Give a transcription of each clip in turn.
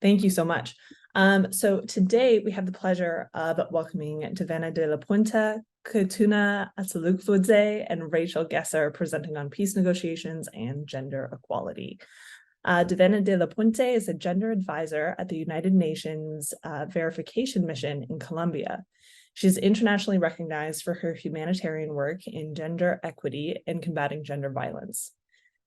Thank you so much. So today we have the pleasure of welcoming Devanna De La Puente, Khatuna Salukvadze, and Rachel Gesser presenting on peace negotiations and gender equality. Devanna De La Puente is a gender advisor at the United Nations Verification Mission in Colombia. She's internationally recognized for her humanitarian work in gender equity and combating gender violence.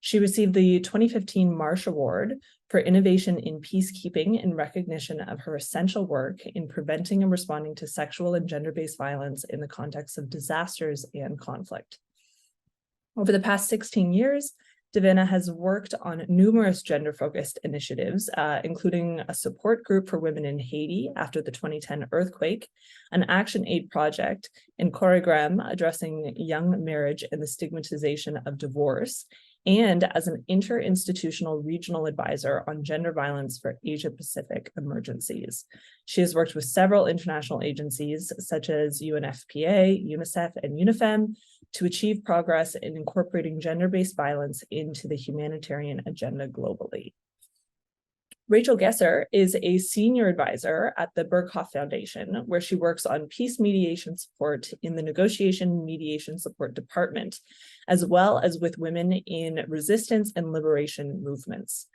She received the 2015 Marsh Award for Innovation in Peacekeeping in recognition of her essential work in preventing and responding to sexual and gender-based violence in the context of disasters and conflict. Over the past 16 years, Devanna has worked on numerous gender-focused initiatives, including a support group for women in Haiti after the 2010 earthquake, an action aid project in Corrigrem addressing young marriage and the stigmatization of divorce, and as an interinstitutional regional advisor on gender violence for Asia-Pacific emergencies. She has worked with several international agencies such as UNFPA, UNICEF, and UNIFEM to achieve progress in incorporating gender-based violence into the humanitarian agenda globally. Rachel Gesser is a senior advisor at the Berghof Foundation, where she works on peace mediation support in the Negotiation Mediation Support Department, as well as with women in resistance and liberation movements.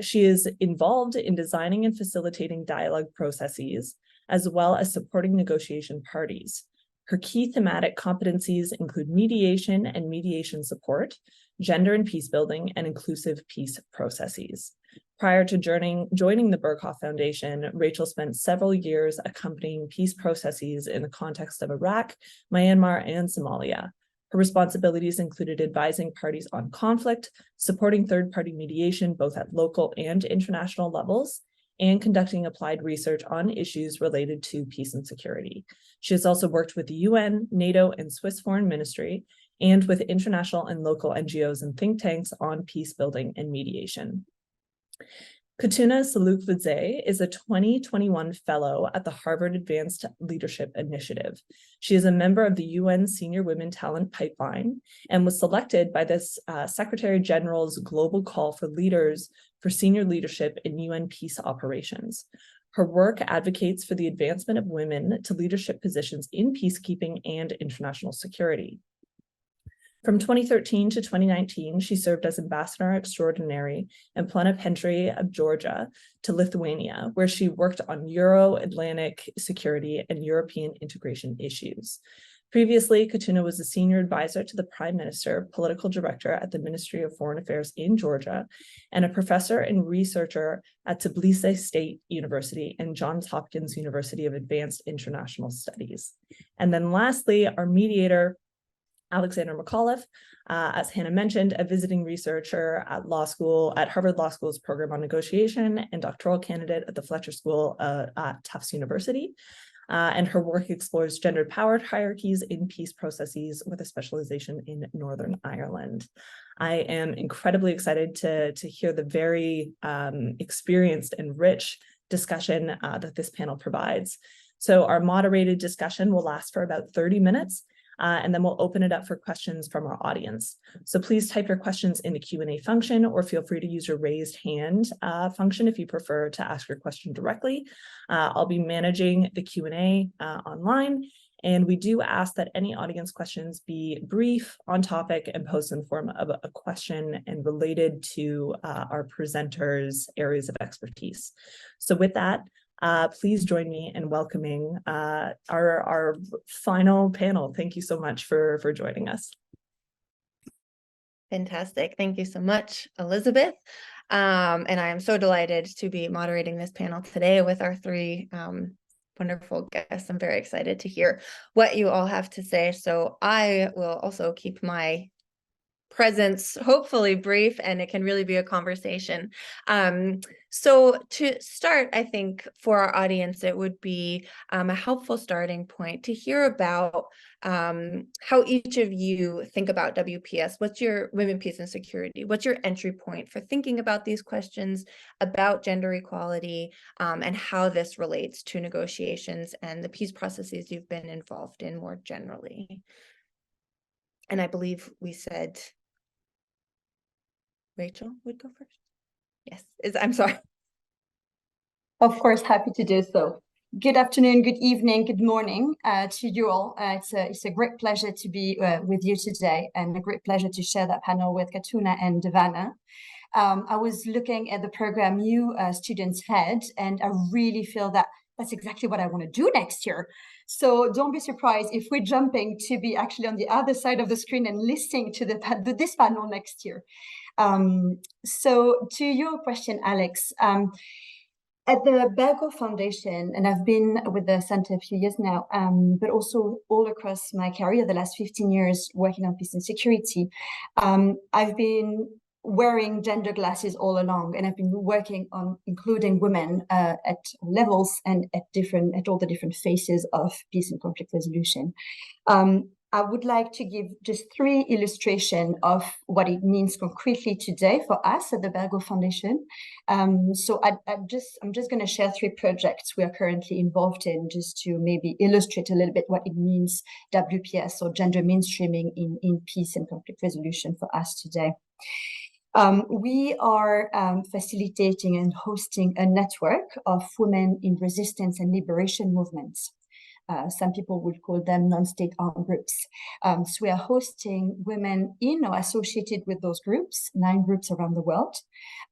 She is involved in designing and facilitating dialogue processes, as well as supporting negotiation parties. Her key thematic competencies include mediation and mediation support, gender and peace building, and inclusive peace processes. Prior to joining the Berghof Foundation, Rachel spent several years accompanying peace processes in the context of Iraq, Myanmar, and Somalia. Her responsibilities included advising parties on conflict, supporting third-party mediation both at local and international levels, and conducting applied research on issues related to peace and security. She has also worked with the UN, NATO, and Swiss Foreign Ministry, and with international and local NGOs and think tanks on peace building and mediation. Khatuna Salukvadze is a 2021 fellow at the Harvard Advanced Leadership Initiative. She is a member of the UN Senior Women Talent Pipeline and was selected by the Secretary General's global call for leaders for senior leadership in UN peace operations. Her work advocates for the advancement of women to leadership positions in peacekeeping and international security. From 2013 to 2019, she served as Ambassador Extraordinary and Plenipotentiary of Georgia to Lithuania, where she worked on Euro-Atlantic security and European integration issues. Previously, Khatuna was a senior advisor to the Prime Minister, political director at the Ministry of Foreign Affairs in Georgia, and a professor and researcher at Tbilisi State University and Johns Hopkins University of Advanced International Studies. And then lastly, our mediator, Alex McAuliff, as Hannah mentioned, a visiting researcher at Harvard Law School's program on negotiation and doctoral candidate at the Fletcher School at Tufts University. And her work explores gendered power hierarchies in peace processes with a specialization in Northern Ireland. I am incredibly excited to hear the very experienced and rich discussion that this panel provides. So our moderated discussion will last for about 30 minutes. And then we'll open it up for questions from our audience. So please type your questions in the Q&A function, or feel free to use your raised hand function if you prefer to ask your question directly. I'll be managing the Q&A online, and we do ask that any audience questions be brief, on topic, and posed in the form of a question and related to our presenters' areas of expertise. So with that, please join me in welcoming our final panel. Thank you so much for joining us. Fantastic. Thank you so much, Elizabeth. And I am so delighted to be moderating this panel today with our three wonderful guests. I'm very excited to hear what you all have to say. So I will also keep my presence hopefully brief, and it can really be a conversation. So to start, I think for our audience, it would be a helpful starting point to hear about how each of you think about WPS. What's your women, peace, and security? What's your entry point for thinking about these questions about gender equality, and how this relates to negotiations and the peace processes you've been involved in more generally? And I believe we said Rachel would go first. Yes, I'm sorry. Of course, happy to do so. Good afternoon, good evening, good morning to you all. It's a great pleasure to be with you today, and a great pleasure to share that panel with Khatuna and Devanna. I was looking at the program you students had, and I really feel that that's exactly what I want to do next year. So don't be surprised if we're jumping to be actually on the other side of the screen and listening to this panel next year. So to your question, Alex, at the Berghof Foundation, and I've been with the center a few years now, but also all across my career, the last 15 years working on peace and security, I've been wearing gender glasses all along, and I've been working on including women at levels and at all the different phases of peace and conflict resolution. I would like to give just 3 illustrations of what it means concretely today for us at the Berghof Foundation. I'm just going to share 3 projects we are currently involved in, just to maybe illustrate a little bit what it means, WPS or gender mainstreaming in peace and conflict resolution for us today. We are facilitating and hosting a network of women in resistance and liberation movements. Some people would call them non-state armed groups. So we are hosting women in or associated with those groups, 9 groups around the world.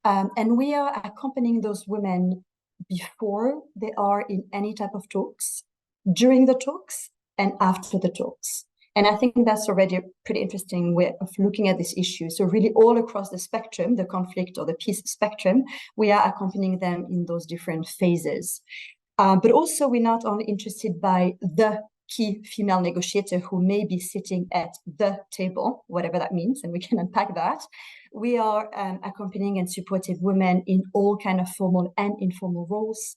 And we are accompanying those women before they are in any type of talks, during the talks, and after the talks. And I think that's already a pretty interesting way of looking at this issue. So really all across the spectrum, the conflict or the peace spectrum, we are accompanying them in those different phases. But also we're not only interested by the key female negotiator who may be sitting at the table, whatever that means, and we can unpack that. We are accompanying and supporting women in all kind of formal and informal roles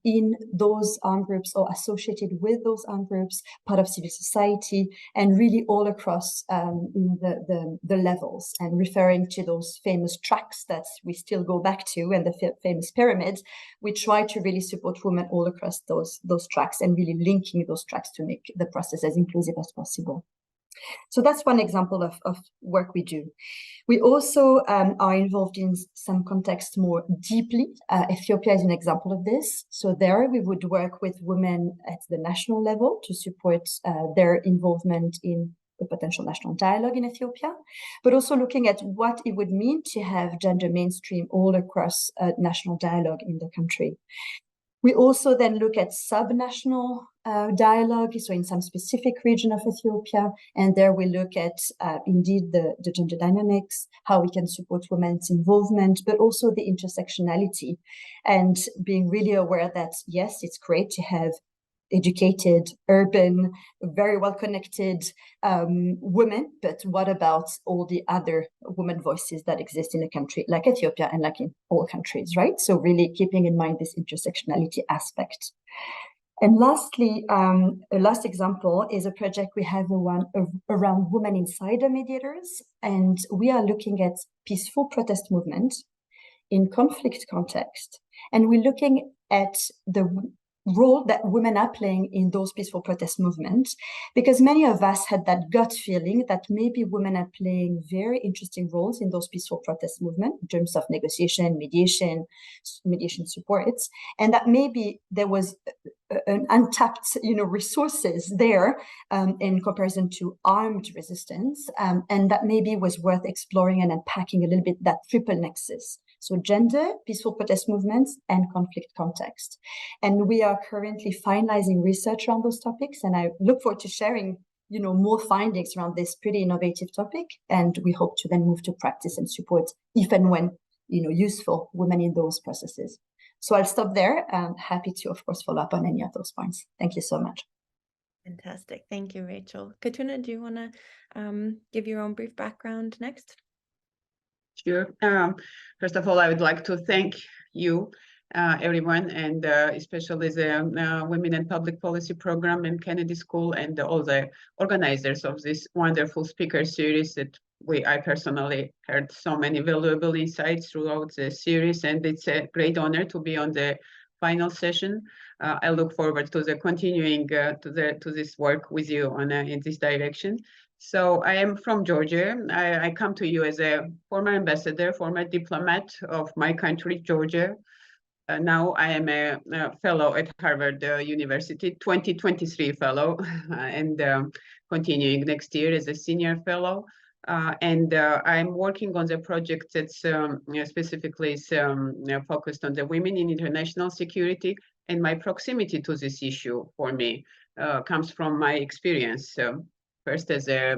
in those armed groups or associated with those armed groups, part of civil society, and really all across the levels, and referring to those famous tracks that we still go back to, and the famous pyramids. We try to really support women all across those tracks, and really linking those tracks to make the process as inclusive as possible. So that's one example of work we do. We also are involved in some context more deeply. Ethiopia is an example of this. So there we would work with women at the national level to support their involvement in the potential national dialogue in Ethiopia, but also looking at what it would mean to have gender mainstream all across national dialogue in the country. We also then look at subnational dialogue, so in some specific region of Ethiopia, and there we look at indeed the gender dynamics, how we can support women's involvement, but also the intersectionality, and being really aware that, yes, it's great to have educated, urban, very well-connected women, but what about all the other women voices that exist in a country like Ethiopia and like in all countries, right? So really keeping in mind this intersectionality aspect. And lastly, a last example is a project we have around women insider mediators, and we are looking at peaceful protest movement in conflict context, and we're looking at the role that women are playing in those peaceful protest movements, because many of us had that gut feeling that maybe women are playing very interesting roles in those peaceful protest movements in terms of negotiation, mediation supports, and that maybe there was an untapped, resources there in comparison to armed resistance, and that maybe was worth exploring and unpacking a little bit that triple nexus. So gender, peaceful protest movements, and conflict context. And we are currently finalizing research around those topics, and I look forward to sharing, more findings around this pretty innovative topic. And we hope to then move to practice and support, if and when, useful, women in those processes. So I'll stop there. I'm happy to, of course, follow up on any of those points. Thank you so much. Fantastic. Thank you, Rachel. Khatuna, do you want to give your own brief background next? Sure. First of all, I would like to thank you, everyone, and especially the Women in Public Policy Program in Kennedy School, and all the organizers of this wonderful speaker series that I personally heard so many valuable insights throughout the series, and it's a great honor to be on the final session. I look forward to the continuing to this work with you on in this direction. So I am from Georgia. I come to you as a former ambassador, former diplomat of my country, Georgia. now I am a fellow at Harvard University, 2023 fellow, and continuing next year as a senior fellow. I'm working on the project that's specifically focused on the women in international security, and my proximity to this issue for me comes from my experience. First, as a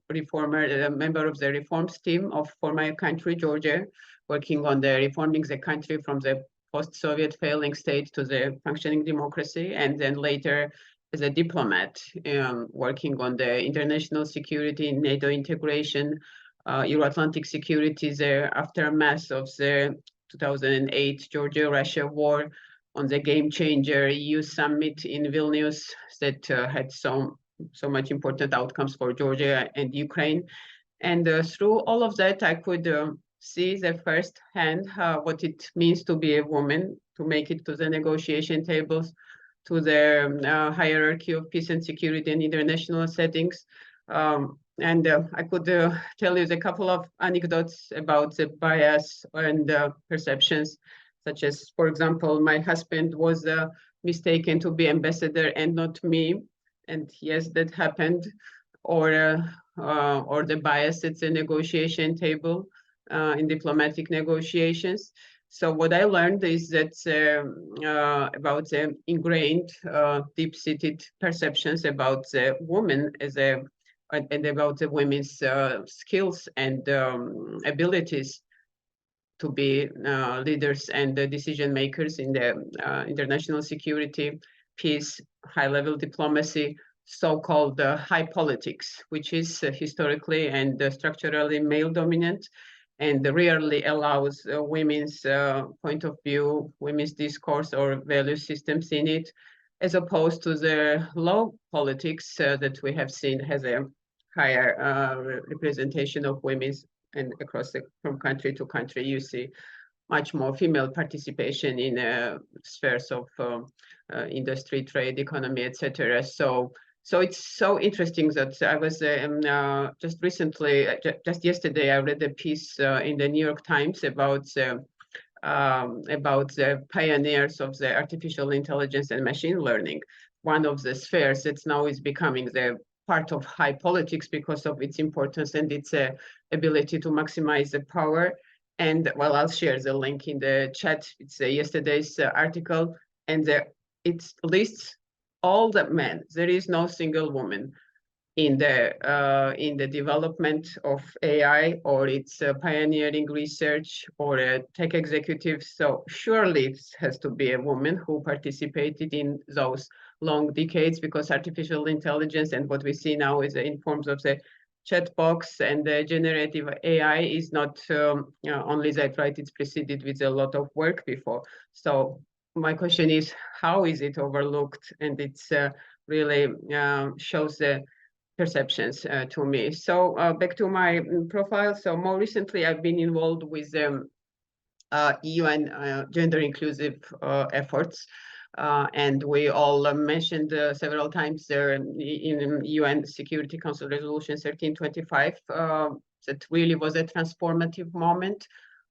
reformer, a member of the reforms team for my country, Georgia, working on reforming the country from the post-Soviet failing state to the functioning democracy, and then later as a diplomat, working on the international security, NATO integration, Euro-Atlantic security, the aftermath of the 2008 Georgia-Russia war, on the game changer EU summit in Vilnius that had so much important outcomes for Georgia and Ukraine. And through all of that, I could see the first hand what it means to be a woman, to make it to the negotiation tables, to the hierarchy of peace and security in international settings. I could tell you a couple of anecdotes about the bias and perceptions, such as, for example, my husband was mistaken to be ambassador and not me. And yes, that happened. Or the bias at the negotiation table in diplomatic negotiations. So what I learned is that about the ingrained, deep-seated perceptions about the woman and about the women's skills and abilities to be leaders and decision makers in the international security, peace, high-level diplomacy, so-called high politics, which is historically and structurally male-dominant, and rarely allows women's point of view, women's discourse or value systems in it, as opposed to the low politics that we have seen has a higher representation of women, and from country to country, you see much more female participation in spheres of industry, trade, economy, etc. So it's so interesting that I was just recently, just yesterday, I read a piece in the New York Times about the pioneers of the artificial intelligence and machine learning. One of the spheres that now is becoming the part of high politics because of its importance and its ability to maximize the power. And well, I'll share the link in the chat. It's yesterday's article, and it lists all the men. There is no single woman in the development of AI or its pioneering research or a tech executive. So surely it has to be a woman who participated in those long decades, because artificial intelligence and what we see now is in forms of the chat box and the generative AI is not only that, right? It's preceded with a lot of work before. So my question is, how is it overlooked? And it's really shows the perceptions to me. So back to my profile. So more recently, I've been involved with UN gender inclusive efforts. And we all mentioned several times there in UN Security Council Resolution 1325 that really was a transformative moment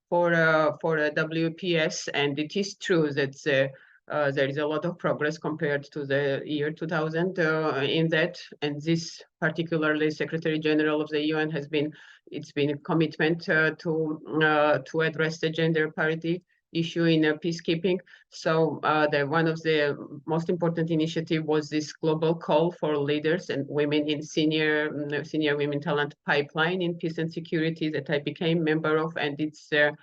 for WPS, and it is true that there is a lot of progress compared to the year 2000 in that, and this particularly Secretary General of the UN it's been a commitment to address the gender parity issue in peacekeeping. So one of the most important initiative was this global call for leaders and women in senior women talent pipeline in peace and security that I became member of, and it's a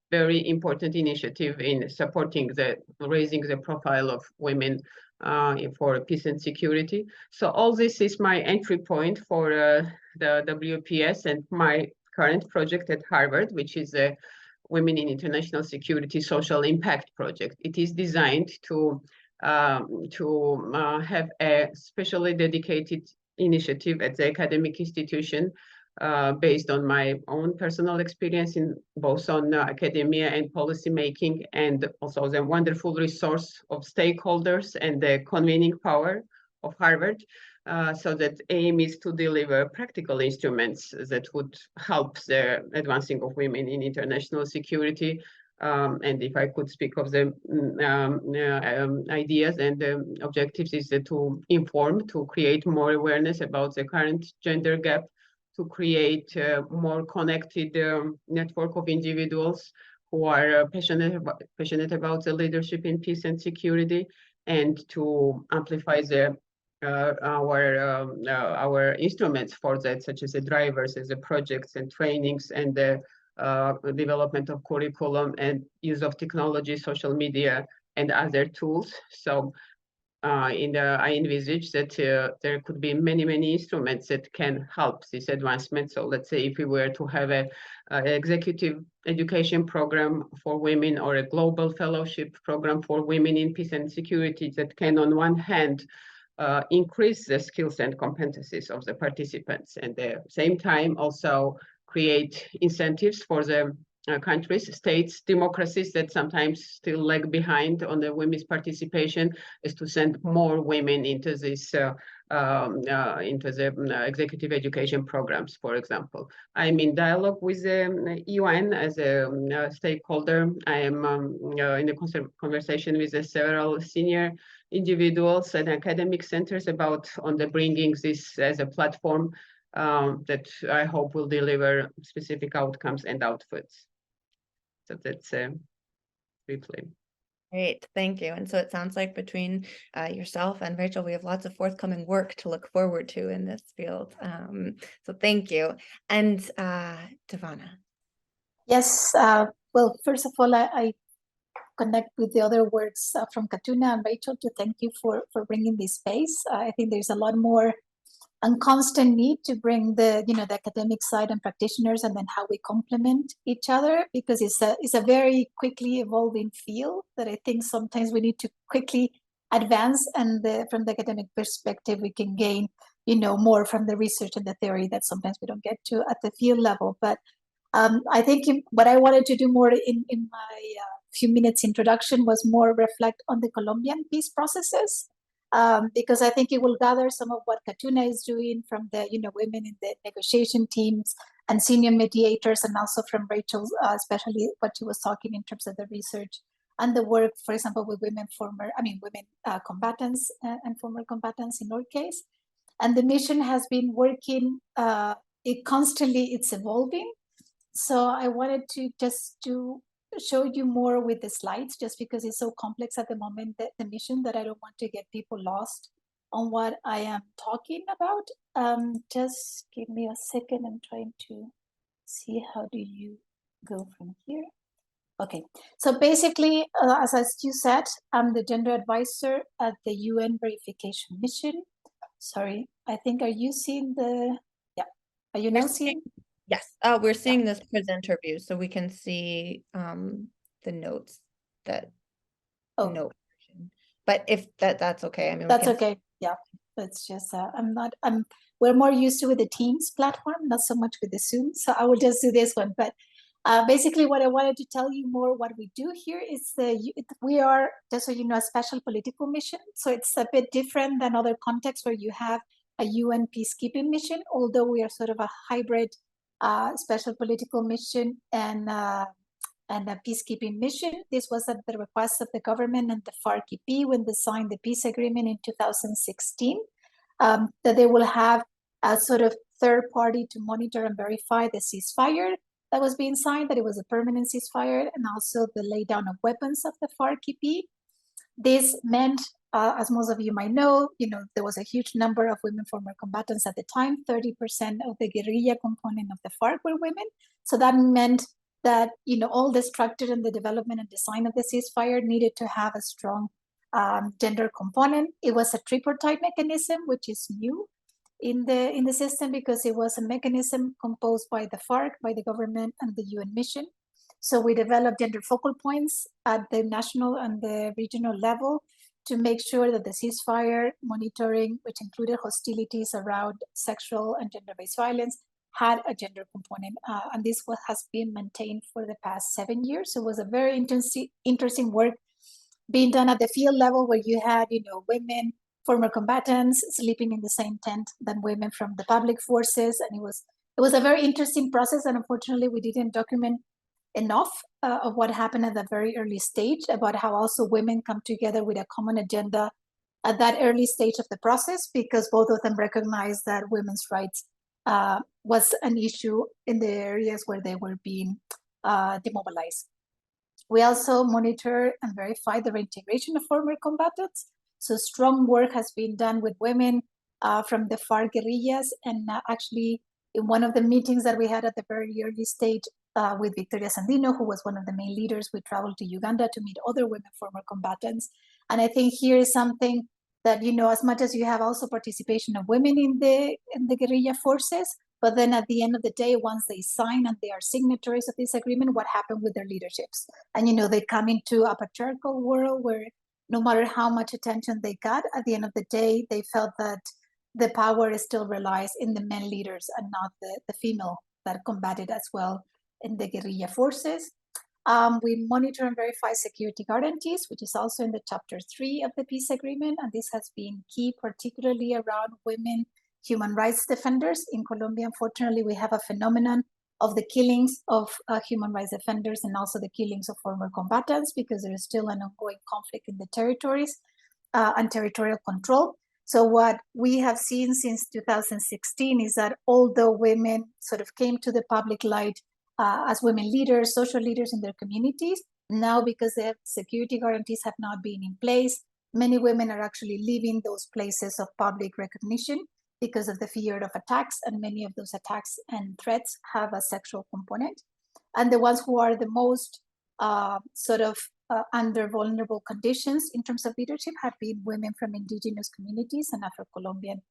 very important initiative in supporting raising the profile of women for peace and security. So all this is my entry point for the WPS and my current project at Harvard, which is a Women in International Security Social Impact Project. It is designed to have a specially dedicated initiative at the academic institution based on my own personal experience in both on academia and policy making, and also the wonderful resource of stakeholders and the convening power of Harvard. So that aim is to deliver practical instruments that would help the advancing of women in international security And if I could speak of the ideas and the objectives, is to inform, to create more awareness about the current gender gap, to create a more connected network of individuals who are passionate about the leadership in peace and security, and to amplify our instruments for that, such as the drivers, as the projects and trainings, and the development of curriculum and use of technology, social media, and other tools. So I envisage that there could be many instruments that can help this advancement. So let's say if we were to have an executive education program for women, or a global fellowship program for women in peace and security, that can on one hand increase the skills and competencies of the participants, and at the same time also create incentives for the countries, states, democracies that sometimes still lag behind on the women's participation, is to send more women into this executive education programs, for example. I'm in dialogue with the UN as a stakeholder. I am in a conversation with several senior individuals and academic centers about bringing this as a platform that I hope will deliver specific outcomes and outputs. So that's briefly. Great, thank you. And so it sounds like between yourself and Rachel, we have lots of forthcoming work to look forward to in this field. So thank you. And Devanna. Yes, well, first of all, I connect with the other works from Khatuna and Rachel to thank you for bringing this space. I think there's a lot more and constant need to bring the academic side and practitioners, and then how we complement each other, because it's a very quickly evolving field that I think sometimes we need to quickly advance, and from the academic perspective we can gain more from the research and the theory that sometimes we don't get to at the field level. But I think what I wanted to do more in my few minutes introduction was more reflect on the Colombian peace processes. Because I think it will gather some of what Khatuna is doing from the women in the negotiation teams and senior mediators, and also from Rachel, especially what she was talking in terms of the research and the work, for example, with women combatants and former combatants in our case. And the mission has been working, it's evolving. So I wanted to just show you more with the slides, just because it's so complex at the moment, the mission, that I don't want to get people lost on what I am talking about. Just give me a second. I'm trying to see how do you go from here. Okay, so basically, as you said, I'm the gender advisor at the UN verification mission. Sorry, I think, are you seeing the, yeah, are you now seeing? Yes, we're seeing this presenter view, so we can see the notes that note. But if that's okay, I mean, that's okay. Yeah, it's just we're more used to with the Teams platform, not so much with the Zoom. So I will just do this one. But basically, what I wanted to tell you more, what we do here is we are, just so you know, a special political mission. So it's a bit different than other contexts where you have a UN peacekeeping mission, although we are sort of a hybrid special political mission and a peacekeeping mission. This was at the request of the government and the FARC-EP when they signed the peace agreement in 2016, that they will have a sort of third party to monitor and verify the ceasefire that was being signed, that it was a permanent ceasefire, and also the lay down of weapons of the FARC-EP. This meant, as most of you might know, there was a huge number of women former combatants at the time. 30% of the guerrilla component of the FARC were women. So that meant that all the structure and the development and design of the ceasefire needed to have a strong gender component. It was a tripartite mechanism, which is new in the system, because it was a mechanism composed by the FARC, by the government, and the UN mission. So we developed gender focal points at the national and the regional level to make sure that the ceasefire monitoring, which included hostilities around sexual and gender-based violence, had a gender component. And this has been maintained for the past 7 years. So it was a very interesting work being done at the field level, where you had, women, former combatants sleeping in the same tent than women from the public forces. And it was a very interesting process. And unfortunately, we didn't document enough of what happened at the very early stage, about how also women come together with a common agenda at that early stage of the process, because both of them recognize that women's rights was an issue in the areas where they were being demobilized. We also monitor and verify the reintegration of former combatants. So strong work has been done with women from the FARC guerrillas, and actually in one of the meetings that we had at the very early stage with Victoria Sandino, who was one of the main leaders, we traveled to Uganda to meet other women former combatants. And I think here is something that, you know, as much as you have also participation of women in the guerrilla forces, but then at the end of the day, once they sign and they are signatories of this agreement, what happened with their leaderships? And, you know, they come into a patriarchal world where no matter how much attention they got, at the end of the day, they felt that the power still relies in the men leaders and not the female that combated as well in the guerrilla forces. We monitor and verify security guarantees, which is also in the chapter 3 of the peace agreement. And this has been key, particularly around women human rights defenders. In Colombia, unfortunately, we have a phenomenon of the killings of human rights defenders and also the killings of former combatants, because there is still an ongoing conflict in the territories and territorial control. So what we have seen since 2016 is that although women sort of came to the public light as women leaders, social leaders in their communities, now because the security guarantees have not been in place, many women are actually leaving those places of public recognition because of the fear of attacks, and many of those attacks and threats have a sexual component. And the ones who are the most under vulnerable conditions in terms of leadership have been women from indigenous communities and Afro-Colombian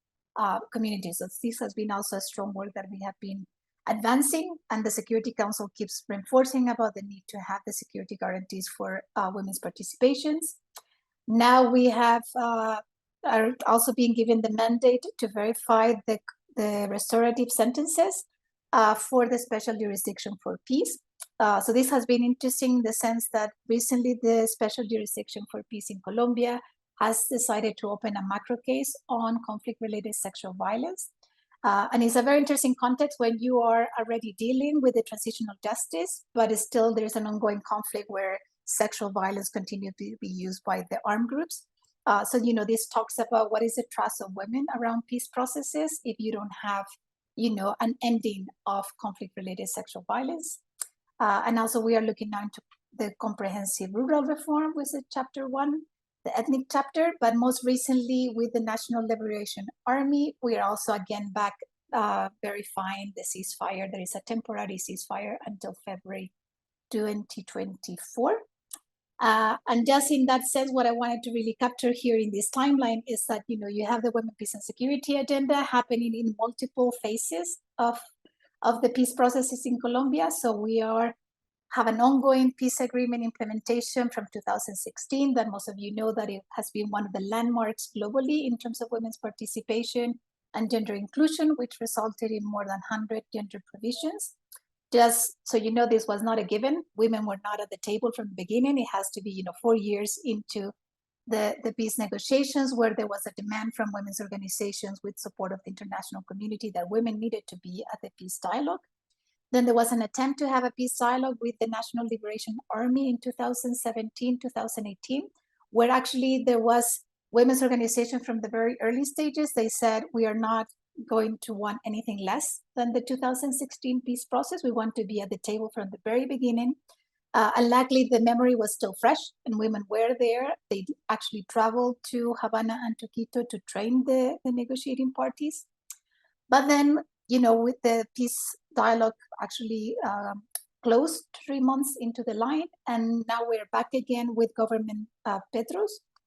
communities. So this has been also a strong work that we have been advancing, and the Security Council keeps reinforcing about the need to have the security guarantees for women's participations. Now we have are also being given the mandate to verify the restorative sentences for the special jurisdiction for peace. So this has been interesting in the sense that recently the special jurisdiction for peace in Colombia has decided to open a macro case on conflict-related sexual violence. And it's a very interesting context when you are already dealing with the transitional justice, but still there's an ongoing conflict where sexual violence continues to be used by the armed groups. So, you know, this talks about what is the trust of women around peace processes if you don't have, you know, an ending of conflict-related sexual violence. And also we are looking now into the comprehensive rural reform with the chapter 1, the ethnic chapter, but most recently with the National Liberation Army, we are also again back verifying the ceasefire. There is a temporary ceasefire until February 2024. And just in that sense, what I wanted to really capture here in this timeline is that, you know, you have the Women, Peace and Security agenda happening in multiple phases of the peace processes in Colombia. So we have an ongoing peace agreement implementation from 2016 that most of you know that it has been one of the landmarks globally in terms of women's participation and gender inclusion, which resulted in more than 100 gender provisions. Just so you know, this was not a given. Women were not at the table from the beginning. It has to be, you know, 4 years into the peace negotiations where there was a demand from women's organizations with support of the international community that women needed to be at the peace dialogue. Then there was an attempt to have a peace dialogue with the National Liberation Army in 2017, 2018, where actually there was women's organization from the very early stages. They said, we are not going to want anything less than the 2016 peace process. We want to be at the table from the very beginning. And luckily the memory was still fresh and women were there. They actually traveled to Havana and to Quito to train the negotiating parties. But then, you know, with the peace dialogue actually closed 3 months into the line, and now we're back again with government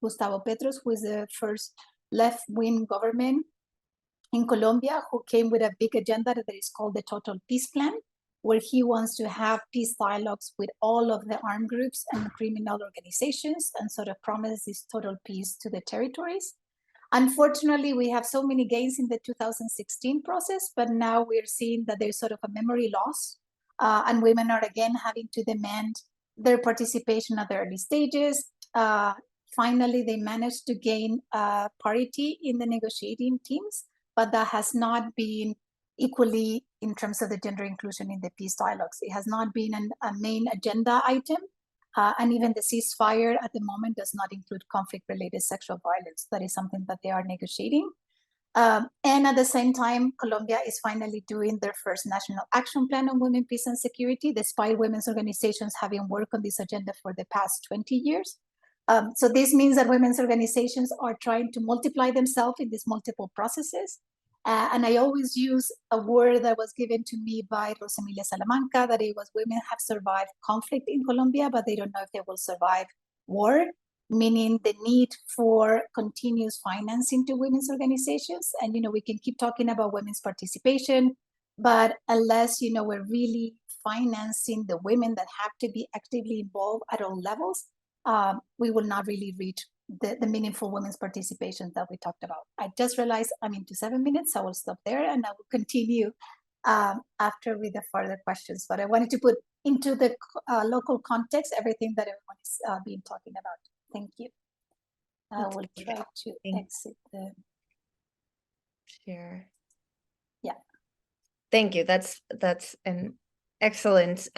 Gustavo Petros, who is the first left-wing government in Colombia, who came with a big agenda that is called the Total Peace Plan, where he wants to have peace dialogues with all of the armed groups and criminal organizations and sort of promise this total peace to the territories. Unfortunately, we have so many gains in the 2016 process, but now we're seeing that there's sort of a memory loss, and women are again having to demand their participation at the early stages. Finally, they managed to gain parity in the negotiating teams, but that has not been equally in terms of the gender inclusion in the peace dialogues. It has not been a main agenda item. And even the ceasefire at the moment does not include conflict-related sexual violence. That is something that they are negotiating. And at the same time, Colombia is finally doing their first national action plan on women, peace, and security, despite women's organizations having worked on this agenda for the past 20 years. So this means that women's organizations are trying to multiply themselves in these multiple processes. And I always use a word that was given to me by Rosemilia Salamanca, that it was women have survived conflict in Colombia, but they don't know if they will survive war, meaning the need for continuous financing to women's organizations. And, we can keep talking about women's participation, but unless, we're really financing the women that have to be actively involved at all levels, we will not really reach the meaningful women's participation that we talked about. I just realized I'm into 7 minutes, so I will stop there and I will continue after with the further questions. But I wanted to put into the local context everything that everyone is been talking about. Thank you. I will try to exit the share. Yeah. Thank you. That's an excellent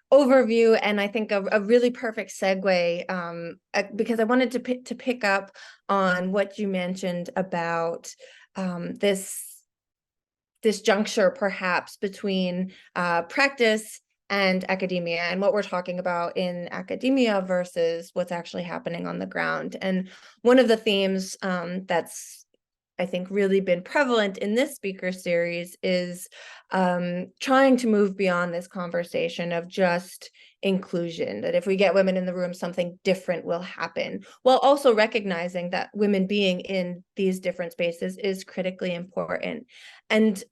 overview, and I think a really perfect segue, because I wanted to pick up on what you mentioned about this juncture perhaps between practice and academia, and what we're talking about in academia versus what's actually happening on the ground. And one of the themes that's, I think, really been prevalent in this speaker series is trying to move beyond this conversation of just inclusion, that if we get women in the room, something different will happen, while also recognizing that women being in these different spaces is critically important. And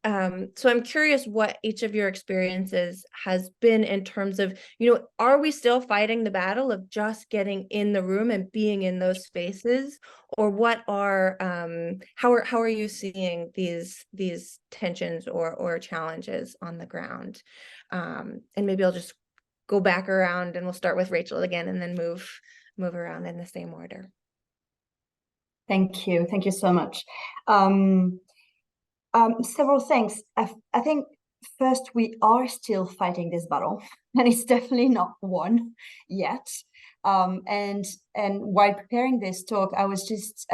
so I'm curious what each of your experiences has been in terms of, are we still fighting the battle of just getting in the room and being in those spaces? Or what are, how are you seeing these tensions or challenges on the ground? And maybe I'll just go back around and we'll start with Rachel again and then move around in the same order. Thank you so much. Several things. I think first, we are still fighting this battle, and it's definitely not won yet. And while preparing this talk, I was just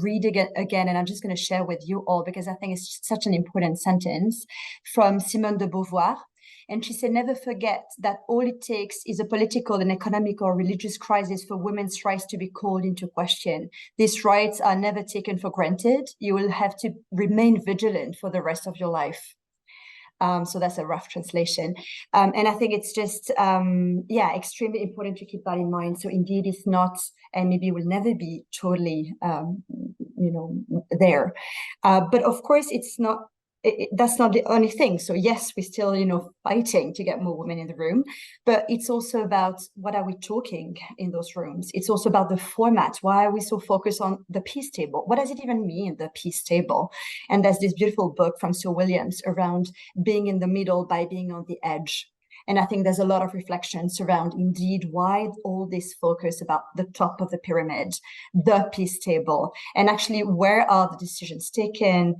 reading it again, and I'm just going to share with you all because I think it's such an important sentence from Simone de Beauvoir. And she said, never forget that all it takes is a political and economic or religious crisis for women's rights to be called into question. These rights are never taken for granted. You will have to remain vigilant for the rest of your life. So that's a rough translation. And I think it's just, extremely important to keep that in mind. So indeed, it's not, and maybe will never be totally, there. But of course, it's not, that's not the only thing. So yes, we're still, fighting to get more women in the room, but it's also about what are we talking in those rooms? It's also about the format. Why are we so focused on the peace table? What does it even mean, the peace table? And there's this beautiful book from Sir Williams around being in the middle by being on the edge. And I think there's a lot of reflections around indeed why all this focus about the top of the pyramid, the peace table, and actually where are the decisions taken,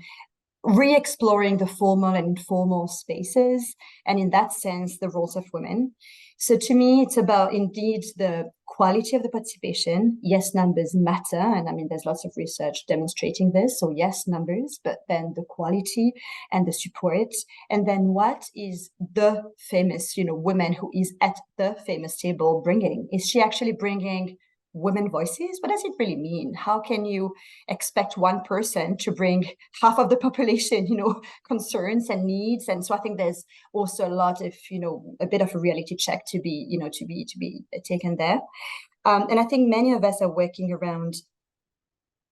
re-exploring the formal and informal spaces, and in that sense, the roles of women. So to me, it's about indeed the quality of the participation. Yes, numbers matter. And I mean, there's lots of research demonstrating this. So yes, numbers, but then the quality and the support. And then what is the famous, woman who is at the famous table bringing? Is she actually bringing women voices? What does it really mean? How can you expect one person to bring half of the population, concerns and needs? And so I think there's also a lot of, a bit of a reality check to be taken there. And I think many of us are working around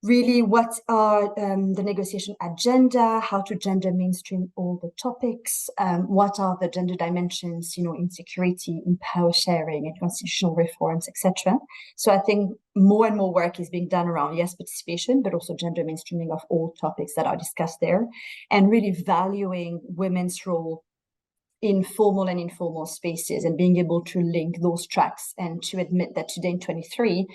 really what are the negotiation agenda, how to gender mainstream all the topics, what are the gender dimensions, in security, in power sharing and constitutional reforms, etc. So I think more and more work is being done around, yes, participation, but also gender mainstreaming of all topics that are discussed there, and really valuing women's role in formal and informal spaces and being able to link those tracks and to admit that today in 23,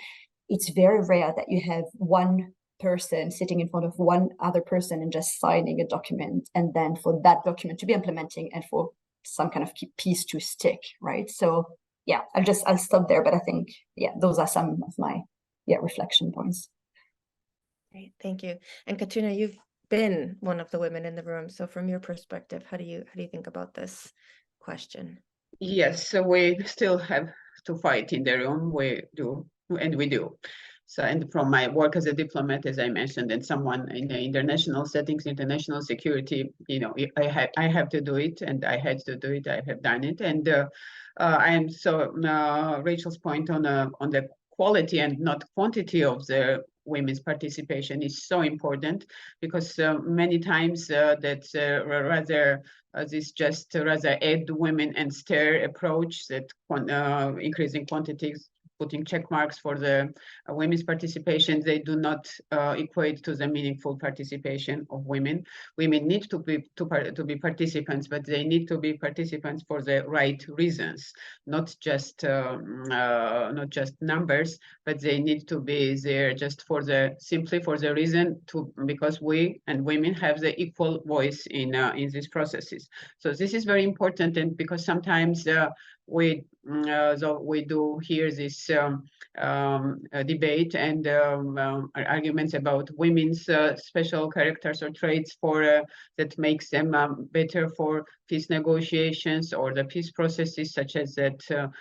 it's very rare that you have one person sitting in front of one other person and just signing a document, and then for that document to be implementing and for some kind of piece to stick, right? So yeah, I'll stop there, but I think, yeah, those are some of my reflection points. Great, thank you. And Khatuna, you've been one of the women in the room, so from your perspective, how do you think about this question? Yes, so we still have to fight in the room. We do, and we do. So, and from my work as a diplomat, as I mentioned, and someone in the international settings, international security, you know, I have to do it, and I had to do it. I have done it, and I am so Rachel's point on the quality and not quantity of the women's participation is so important, because many times that rather this just rather add women and stare approach, that increasing quantities, putting check marks for the women's participation, they do not equate to the meaningful participation of women. Women need to be participants, but they need to be participants for the right reasons, not just numbers, but they need to be there just simply for the reason because we and women have the equal voice in these processes. So this is very important, and because sometimes we do hear this debate and arguments about women's special characters or traits that makes them better for peace negotiations or the peace processes, such as that.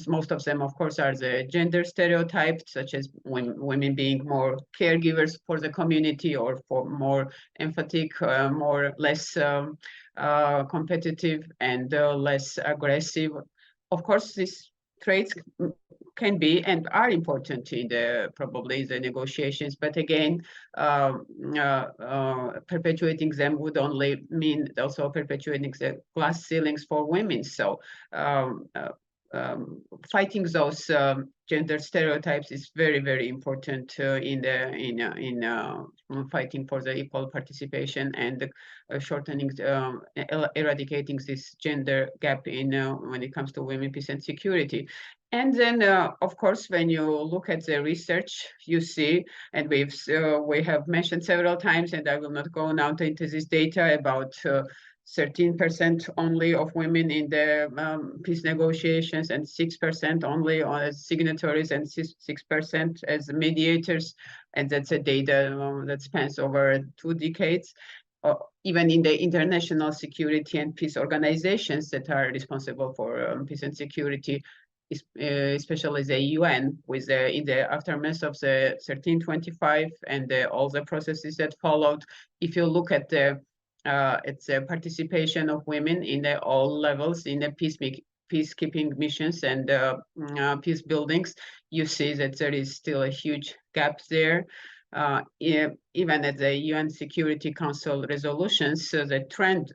Most of them, of course, are the gender stereotypes, such as women being more caregivers for the community, or for more emphatic, less competitive, and less aggressive. Of course, these traits can be and are important in probably the negotiations, but again, perpetuating them would only mean also perpetuating the glass ceilings for women. So fighting those gender stereotypes is very, very important in fighting for the equal participation and shortening, eradicating this gender gap in when it comes to women, peace, and security. And then, of course, when you look at the research, you see, and we have mentioned several times, and I will not go now into this data about 13% only of women in the peace negotiations, and 6% only as signatories, and 6% as mediators. And that's a data that spans over 2 decades. Even in the international security and peace organizations that are responsible for peace and security, especially the UN, in the aftermath of the 1325 and all the processes that followed. If you look at the participation of women in all levels in the peacekeeping missions and peace buildings, you see that there is still a huge gap there. Even at the UN Security Council resolutions, the trend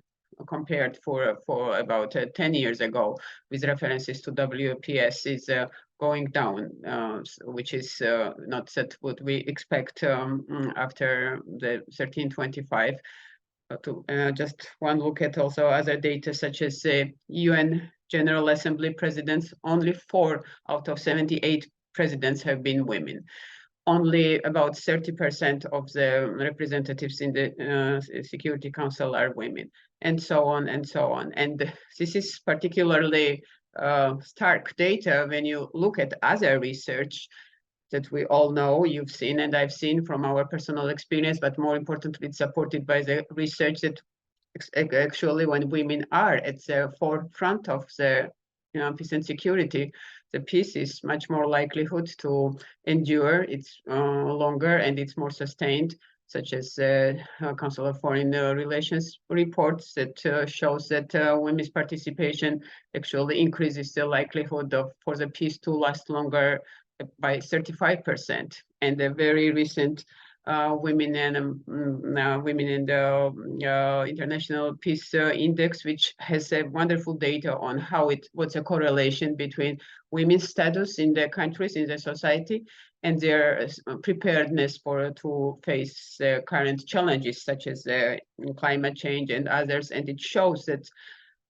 compared for about 10 years ago with references to WPS is going down, which is not that what we expect after the 1325. Just one look at also other data, such as the UN General Assembly presidents. Only 4 out of 78 presidents have been women. Only about 30% of the representatives in the Security Council are women, and so on and so on. And this is particularly stark data when you look at other research that we all know, you've seen, and I've seen from our personal experience, but more importantly, it's supported by the research that actually when women are at the forefront of the peace and security, the peace is much more likelihood to endure, it's longer, and it's more sustained, such as Council of Foreign Relations reports that shows that women's participation actually increases the likelihood for the peace to last longer by 35%. And the very recent Women in the International Peace Index, which has a wonderful data on what's a correlation between women's status in their countries, in their society, and their preparedness to face the current challenges, such as climate change and others. And it shows that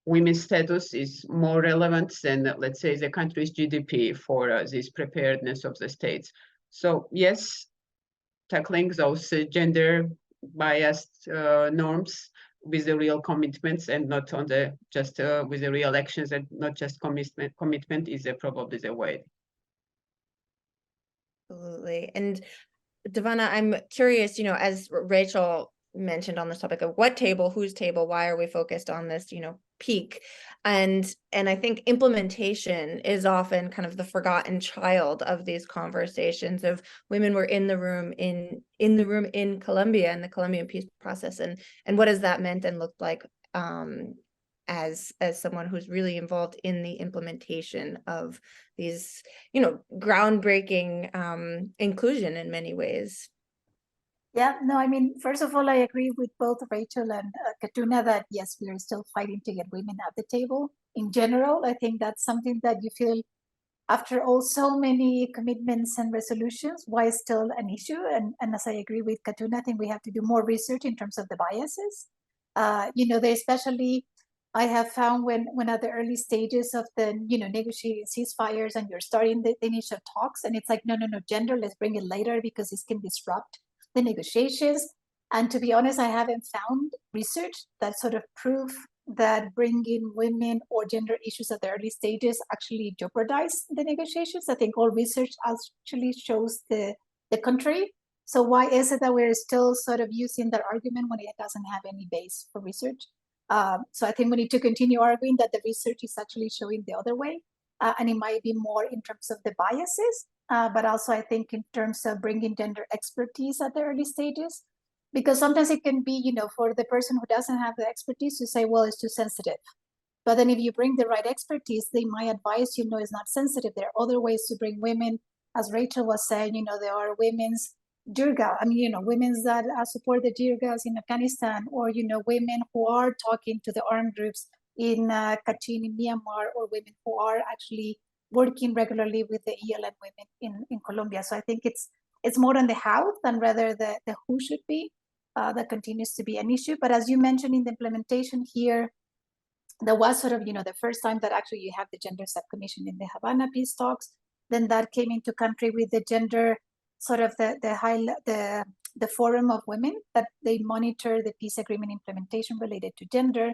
women's status is more relevant than, let's say, the country's GDP for this preparedness of the states. So yes, tackling those gender biased norms with the real commitments and not on the just with the real actions, and not just commitment is probably the way. Absolutely. And Devanna, I'm curious, as Rachel mentioned on this topic of what table, whose table, why are we focused on this, peak? And I think implementation is often kind of the forgotten child of these conversations of women were in the room in Colombia and the Colombian peace process, and what has that meant and looked like as someone who's really involved in the implementation of these, groundbreaking inclusion in many ways. Yeah, no, I mean, first of all, I agree with both Rachel and Khatuna that yes, we are still fighting to get women at the table. In general, I think that's something that you feel after all so many commitments and resolutions, why is still an issue? And as I agree with Khatuna, I think we have to do more research in terms of the biases. They especially, I have found when at the early stages of the, negotiating ceasefires and you're starting the initial talks, and it's like, no, gender, let's bring it later because this can disrupt the negotiations. And to be honest, I haven't found research that sort of prove that bringing women or gender issues at the early stages actually jeopardize the negotiations. I think all research actually shows the contrary. So why is it that we're still sort of using that argument when it doesn't have any base for research? So I think we need to continue arguing that the research is actually showing the other way. And it might be more in terms of the biases, but also I think in terms of bringing gender expertise at the early stages, because sometimes it can be, for the person who doesn't have the expertise to say, well, it's too sensitive. But then if you bring the right expertise, they might advise, it's not sensitive. There are other ways to bring women, as Rachel was saying, there are women's jirga. I mean, women that support the jirgas in Afghanistan, or, women who are talking to the armed groups in Kachin in Myanmar, or women who are actually working regularly with the ELN women in Colombia. So I think it's more on the how than rather the who should be. That continues to be an issue. But as you mentioned in the implementation here, there was sort of, the first time that actually you have the gender subcommission in the Havana peace talks. Then that came into country with the gender, sort of the forum of women that they monitor the peace agreement implementation related to gender.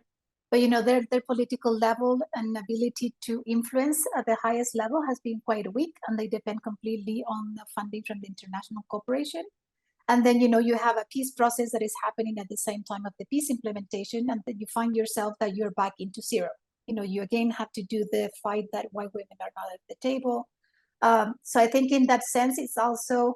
But their political level and ability to influence at the highest level has been quite weak, and they depend completely on the funding from the international cooperation. And then, you have a peace process that is happening at the same time of the peace implementation, and then you find yourself that you're back into zero. You again have to do the fight that why women are not at the table. So I think in that sense, it's also,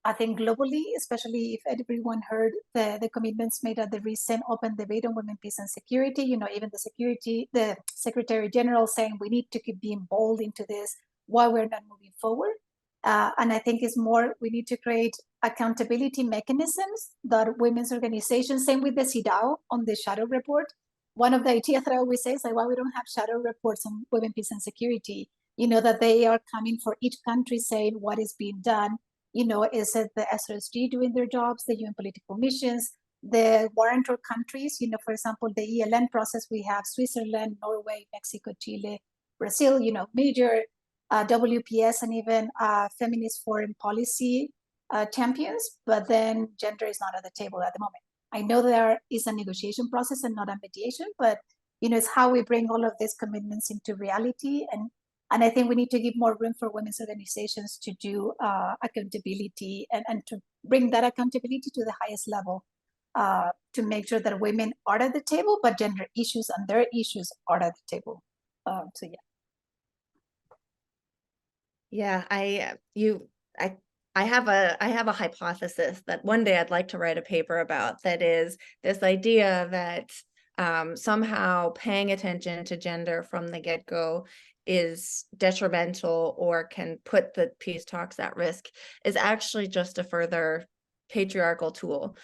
I think globally, especially if everyone heard the commitments made at the recent open debate on women, peace and security, even the Secretary General saying we need to keep being bold into this, why we're not moving forward. And I think it's more, we need to create accountability mechanisms that women's organizations, same with the CEDAW on the shadow report. One of the ideas that I always say is like, why we don't have shadow reports on women, peace and security, that they are coming for each country saying what is being done. Is it the SRSG doing their jobs, the UN political missions, the warrantor countries, for example, the ELN process, we have Switzerland, Norway, Mexico, Chile, Brazil, major WPS and even feminist foreign policy champions, but then gender is not at the table at the moment. I know there is a negotiation process and not a mediation, but it's how we bring all of these commitments into reality. And I think we need to give more room for women's organizations to do accountability and to bring that accountability to the highest level to make sure that women are at the table, but gender issues and their issues are at the table. So yeah. Yeah, I have a hypothesis that one day I'd like to write a paper about, that is this idea that somehow paying attention to gender from the get-go is detrimental or can put the peace talks at risk is actually just a further patriarchal tool,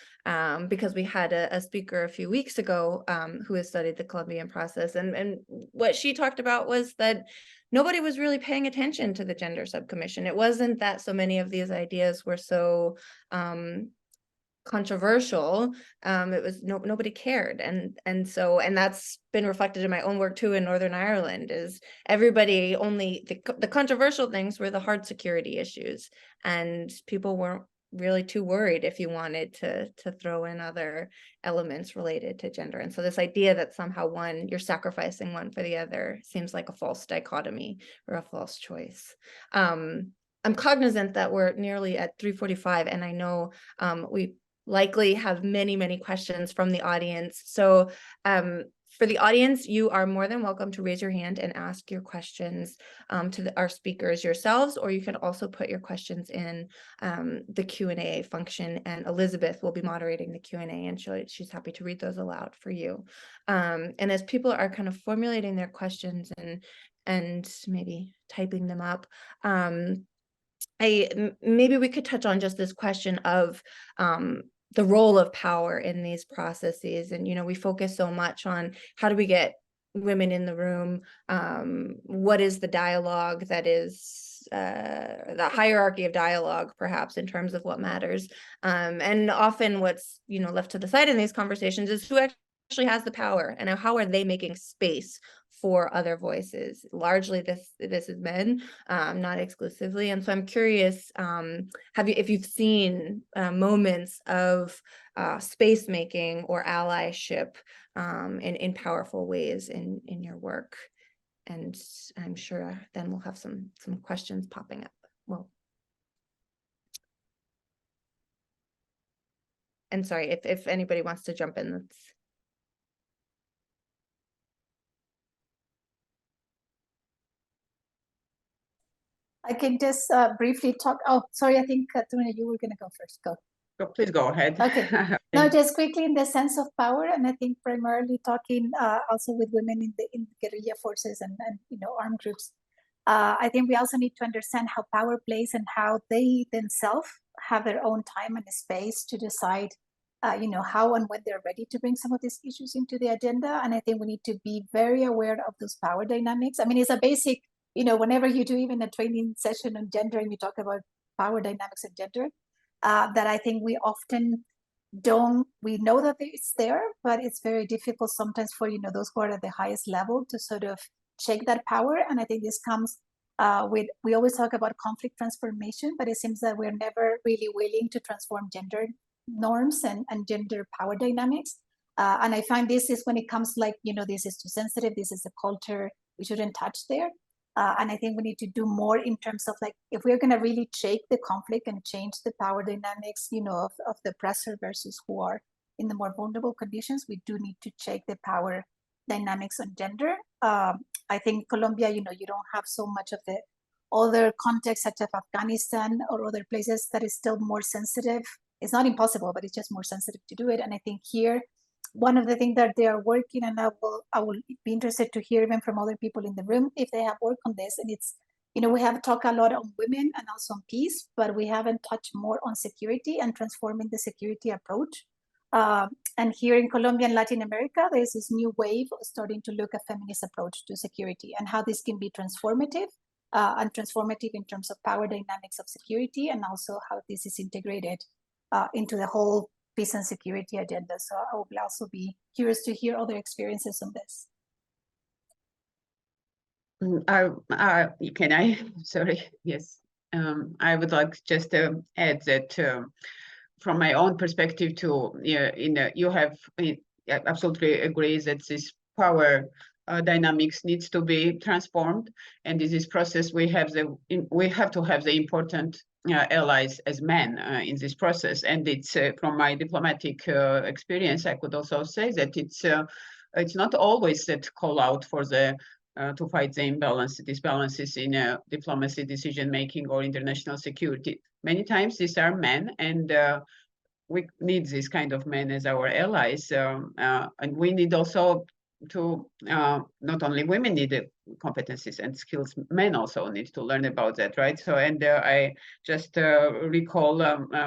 because we had a speaker a few weeks ago who has studied the Colombian process, and what she talked about was that nobody was really paying attention to the gender subcommission. It wasn't that so many of these ideas were so controversial. It was nobody cared, and that's been reflected in my own work too in Northern Ireland. Is everybody only the controversial things were the hard security issues, and people weren't really too worried if you wanted to throw in other elements related to gender. And so this idea that somehow you're sacrificing one for the other seems like a false dichotomy or a false choice. I'm cognizant that we're nearly at 3:45, and I know we likely have many questions from the audience. So for the audience, you are more than welcome to raise your hand and ask your questions to our speakers yourselves, or you can also put your questions in the Q&A function, and Elizabeth will be moderating the Q&A, and she's happy to read those aloud for you. And as people are kind of formulating their questions and maybe typing them up, maybe we could touch on just this question of the role of power in these processes. And, we focus so much on how do we get women in the room? What is the dialogue that is the hierarchy of dialogue, perhaps, in terms of what matters? And often what's, left to the side in these conversations is who actually has the power, and how are they making space for other voices. Largely this is men, not exclusively. And so I'm curious, if you've seen moments of space making or allyship in powerful ways in your work. And I'm sure then we'll have some questions popping up. Well, and sorry, if anybody wants to jump in, that's I can just briefly talk. Oh, sorry, I think Khatuna, you were going to go first. Go. Please go ahead. Okay. No, just quickly in the sense of power, and I think primarily talking also with women in the guerrilla forces and armed groups. I think we also need to understand how power plays and how they themselves have their own time and space to decide, how and when they're ready to bring some of these issues into the agenda. And I think we need to be very aware of those power dynamics. I mean, it's a basic. Whenever you do even a training session on gender and you talk about power dynamics and gender, that I think we often we know that it's there, but it's very difficult sometimes for, those who are at the highest level to sort of shake that power. And I think this comes we always talk about conflict transformation, but it seems that we're never really willing to transform gender norms and gender power dynamics. And I find this is when it comes like, this is too sensitive, this is a culture, we shouldn't touch there. And I think we need to do more in terms of like, if we're going to really shake the conflict and change the power dynamics, of the oppressor versus who are in the more vulnerable conditions, we do need to shake the power dynamics on gender. I think Colombia, you don't have so much of the other context such as Afghanistan or other places that is still more sensitive. It's not impossible, but it's just more sensitive to do it. And I think here, one of the things that they are working, and I will be interested to hear even from other people in the room if they have worked on this. And it's, we have talked a lot on women and also on peace, but we haven't touched more on security and transforming the security approach. And here in Colombia and Latin America, there's this new wave of starting to look at feminist approach to security and how this can be transformative and transformative in terms of power dynamics of security, and also how this is integrated into the whole peace and security agenda. So I will also be curious to hear other experiences on this. Can I? Sorry. Yes. I would like just to add that from my own perspective too, you have absolutely agree that this power dynamics needs to be transformed, and in this process we have to have the important allies as men in this process. And it's from my diplomatic experience, I could also say that it's not always that call out for the to fight the disbalances in diplomacy, decision making, or international security. Many times these are men, and we need this kind of men as our allies, and we need also to not only women need competencies and skills, men also need to learn about that, right? So, and I just recall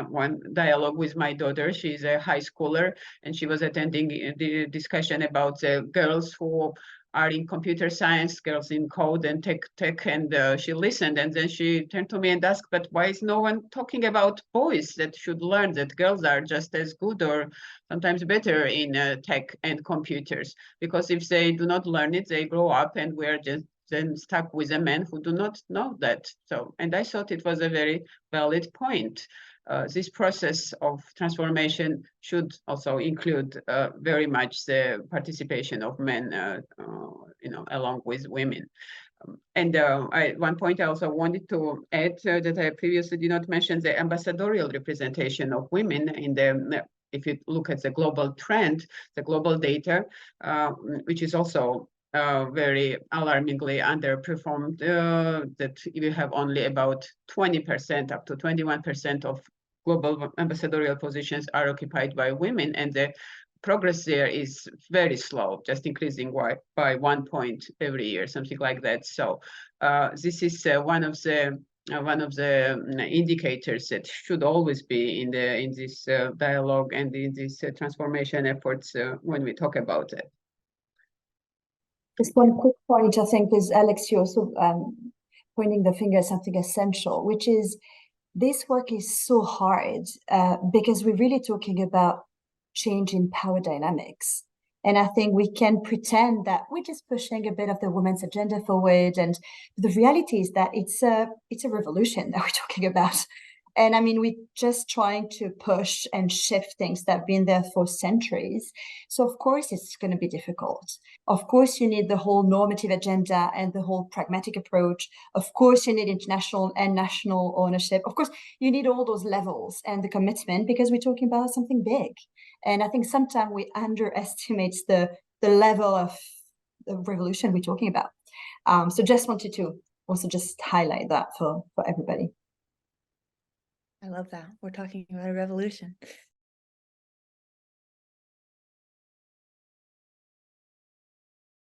one dialogue with my daughter. She's a high schooler, and she was attending the discussion about the girls who are in computer science, girls in code and tech, and she listened, and then she turned to me and asked, but why is no one talking about boys that should learn that girls are just as good or sometimes better in tech and computers? Because if they do not learn it, they grow up and we're just then stuck with a men who do not know that. So, and I thought it was a very valid point. this process of transformation should also include very much the participation of men, along with women. And at one point, I also wanted to add that I previously did not mention the ambassadorial representation of women in the. If you look at the global trend, the global data, which is also very alarmingly underperformed, that you have only about 20%, up to 21% of global ambassadorial positions are occupied by women, and the progress there is very slow, just increasing by 1 point every year, something like that. So this is one of the indicators that should always be in this dialogue and in these transformation efforts when we talk about it. Just one quick point, I think, is Alex, you also pointing the finger at something essential, which is this work is so hard because we're really talking about change in power dynamics. And I think we can pretend that we're just pushing a bit of the women's agenda forward. And the reality is that it's a revolution that we're talking about. And I mean, we're just trying to push and shift things that have been there for centuries. So of course, it's going to be difficult. Of course, you need the whole normative agenda and the whole pragmatic approach. Of course, you need international and national ownership. Of course, you need all those levels and the commitment because we're talking about something big. And I think sometimes we underestimate the level of the revolution we're talking about. So just wanted to also just highlight that for everybody. I love that. We're talking about a revolution.